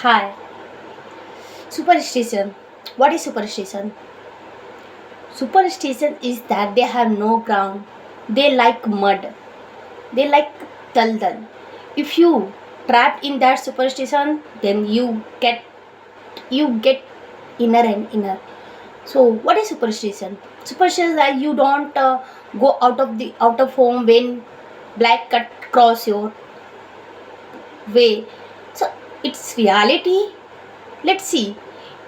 Hi. Superstition. What is superstition? Superstition is that they have no ground. They like mud. They like dal. If you trapped in that superstition, then you get inner and inner. So what is superstition? Superstition is that you don't go out of home when black cat cross your way. So it's reality. Let's see.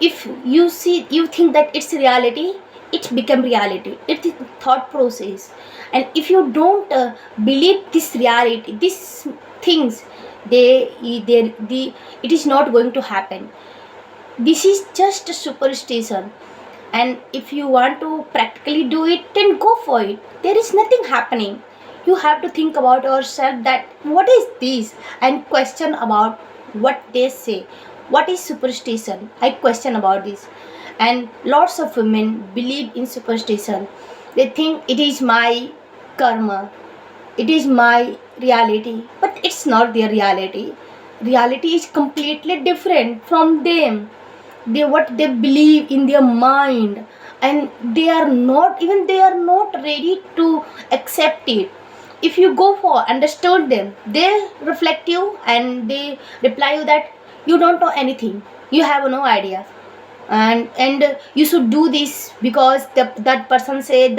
If you think that it's reality, it become reality. It's a thought process. And if you don't believe this reality, these things, they it is not going to happen. This is just a superstition. And if you want to practically do it, then go for it. There is nothing happening. You have to think about yourself that what is this, and question about what they say. What is superstition? I question about this. And lots of women believe in superstition. They think it is my karma, it is my reality, but it's not their reality. Reality is completely different from them. They what they believe in their mind, and they are not ready to accept it. If you go for understand them, they reflect you and they reply you that you don't know anything, you have no idea, and you should do this because that person say.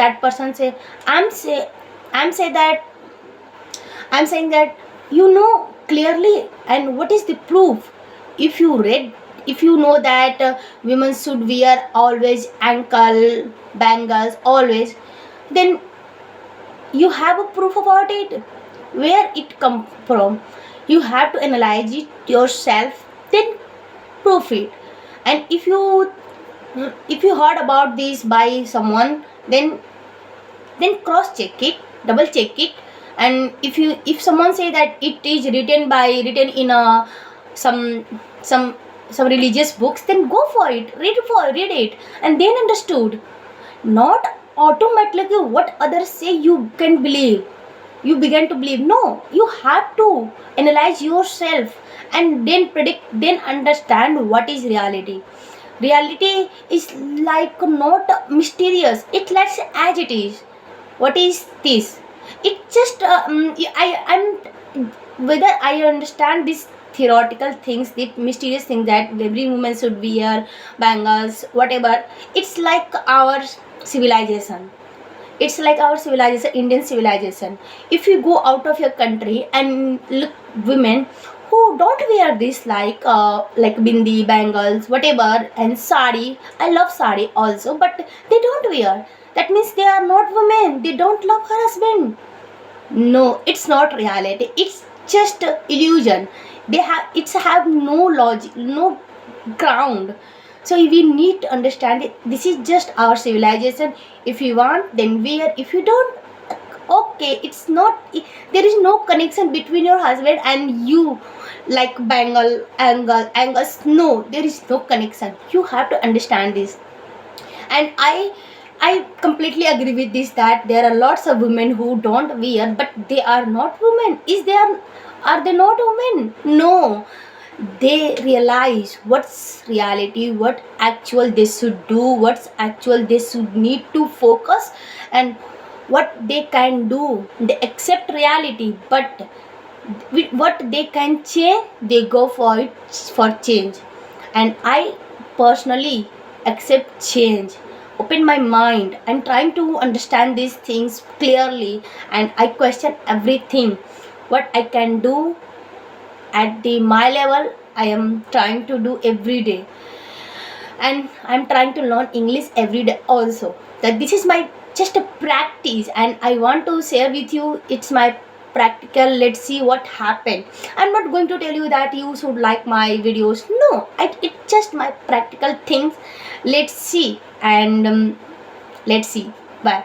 I'm say i'm say i'm saying that you know clearly. And what is the proof? If you read, if you know that women should wear always ankle bangles always, then you have a proof about it. Where it come from? You have to analyze it yourself, then prove it. And if you heard about this by someone, then cross check it, double check it. And if someone say that it is written in a some some some religious books, then go for it, read it, and then understood. Not automatically what others say you can believe, you begin to believe. No, you have to analyze yourself and then predict, then understand what is reality. Reality is like not mysterious, it lets as it is. What is this? It just I'm whether I understand this theoretical things, the mysterious thing that every woman should wear bangles, whatever. It's like our civilization. It's like our civilization, Indian civilization. If you go out of your country and look women who don't wear this, like bindi, bangles, whatever, and sari. I love sari also, but they don't wear. That means they are not women, they don't love her husband. No, it's not reality, it's just a illusion. They have no logic, no ground. So we need to understand it. This is just our civilization. If you want, then wear. If you don't, okay, it's not. There is no connection between your husband and you, like angles. No, there is no connection. You have to understand this. And I completely agree with this, that there are lots of women who don't wear, but they are not women. Are they not women? No, they realize what's reality, what actual they should do, what's actual they should need to focus, and what they can do. They accept reality, but with what they can change, they go for it, for change. And I personally accept change, open my mind. I'm trying to understand these things clearly, and I question everything what I can do at the my level. I am trying to do every day, and I'm trying to learn English every day also. That this is my just a practice, and I want to share with you. It's my practical. Let's see what happened. I'm not going to tell you that you should like my videos. No, it's just my practical things. Let's see. And let's see. Bye.